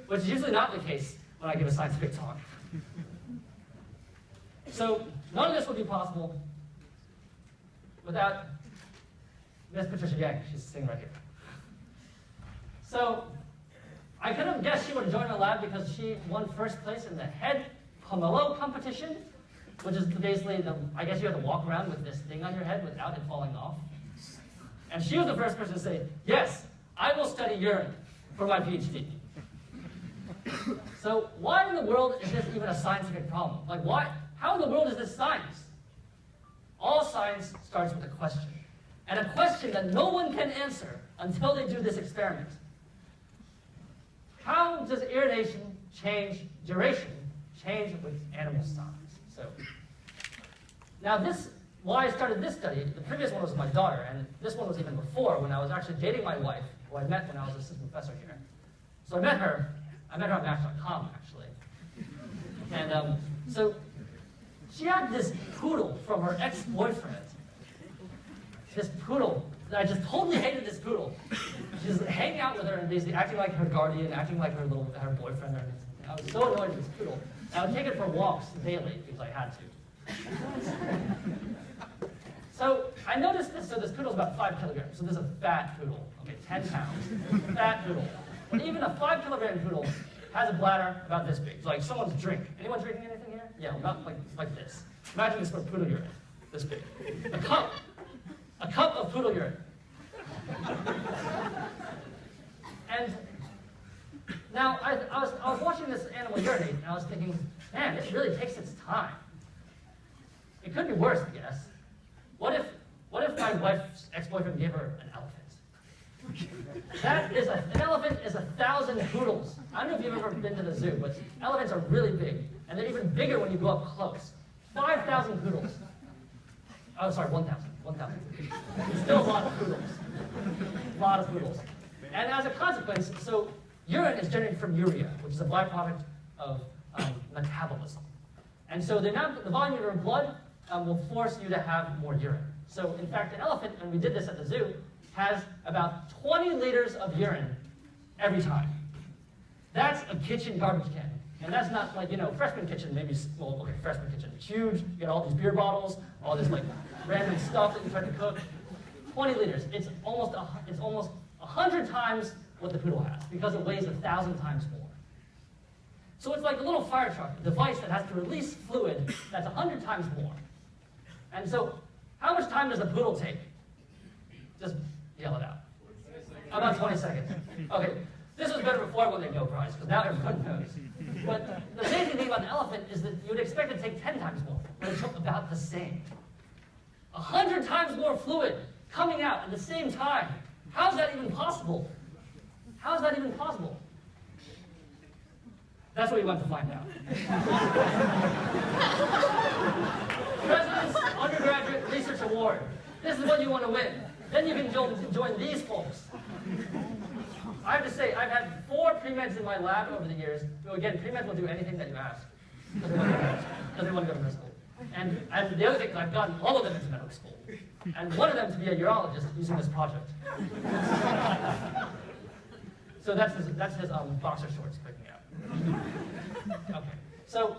which is usually not the case when I give a scientific talk. So none of this would be possible without Miss Patricia Yang. She's sitting right here. So I could have guessed she would join the lab because she won first place in the head pomelo competition, which is basically I guess you have to walk around with this thing on your head without it falling off. And she was the first person to say, yes, I will study urine for my PhD. So why in the world is this even a scientific problem? Like why? How in the world is this science? All science starts with a question. And a question that no one can answer until they do this experiment. How does urination change duration, change with animal size? So now why I started this study, the previous one was with my daughter, and this one was even before when I was actually dating my wife, who I met when I was assistant professor here. So I met her on Match.com actually. And so she had this poodle from her ex-boyfriend. This poodle, I just totally hated this poodle. She's hanging out with her and basically acting like her guardian, acting like her boyfriend or anything. I was so annoyed with this poodle. And I would take it for walks daily because I had to. So I noticed this, so this poodle's about 5 kilograms. So this is a fat poodle, okay, 10 pounds, fat poodle. And even a 5 kilogram poodle has a bladder about this big. So like someone's drink. Anyone drinking anything here? Yeah, about like this. Imagine this for poodle urine, this big. A cup of poodle urine. And now I was watching this animal urinate, and I was thinking, man, this really takes its time. It could be worse, I guess. What if my wife's ex-boyfriend gave her an elephant? An elephant is 1,000 poodles. I don't know if you've ever been to the zoo, but elephants are really big, and they're even bigger when you go up close. 5,000 poodles. Oh, sorry, 1,000. 1,000. Still a lot of poodles. A lot of poodles. And as a consequence, so urine is generated from urea, which is a byproduct of metabolism. And so the volume of your blood will force you to have more urine. So in fact, an elephant, and we did this at the zoo, has about 20 liters of urine every time. That's a kitchen garbage can. And that's not like, freshman kitchen, maybe, well, okay, freshman kitchen, huge, you get all these beer bottles, all this like random stuff that you try to cook. 20 liters, it's almost 100 times what the poodle has, because it weighs 1,000 times more. So it's like a little fire truck, a device that has to release fluid that's 100 times more. And so, how much time does the poodle take? Just yell it out. About 20 seconds. Okay, this was better before I won the Nobel Prize, because now everyone knows. But the amazing thing about an elephant is that you would expect it to take 10 times more, but it took about the same. 100 times more fluid coming out at the same time. How is that even possible? How is that even possible? That's what we want to find out. President's Undergraduate Research Award. This is what you want to win. Then you can join these folks. I have to say, I've had 4 pre-meds in my lab over the years. So again, pre-meds will do anything that you ask. Because they want to go to medical school. And the other thing is I've gotten all of them into medical school. And one of them to be a urologist using this project. So that's his boxer shorts picking out. Okay. So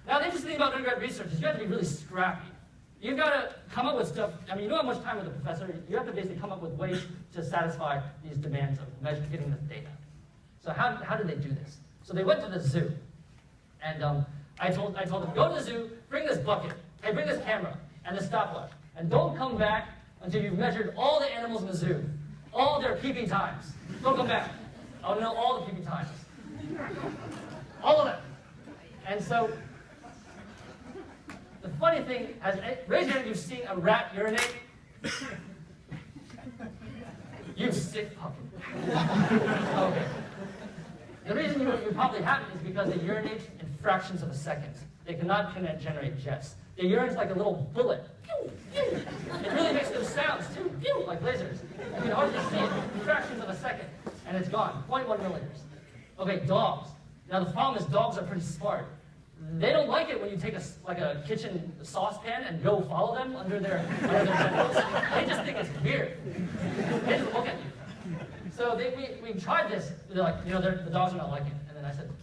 now the interesting thing about undergrad research is you have to be really scrappy. You've got to come up with stuff. I mean, you don't have much time with a professor. You have to basically come up with ways to satisfy these demands of getting this data. So how did they do this? So they went to the zoo. And I told them, go to the zoo, bring this bucket, hey, bring this camera, and this stopwatch. And don't come back until you've measured all the animals in the zoo, all their pee-pee times. Don't come back. I want to know all the pee-pee times. All of them. And so, the funny thing, raise your hand if you've seen a rat urinate. You sick puppy. Okay. The reason you probably haven't is because they urinate in fractions of a second. They cannot generate jets. The urine's like a little bullet. Pew, pew. It really makes those sounds too, pew, like lasers. You can hardly see it in fractions of a second, and it's gone. 0.1 milliliters. Okay, dogs. Now the problem is dogs are pretty smart. They don't like it when you take a kitchen saucepan and go follow them under their genitals. They just think it's weird. They just look at you. So we tried this. They're like, the dogs are not liking it. And then I said,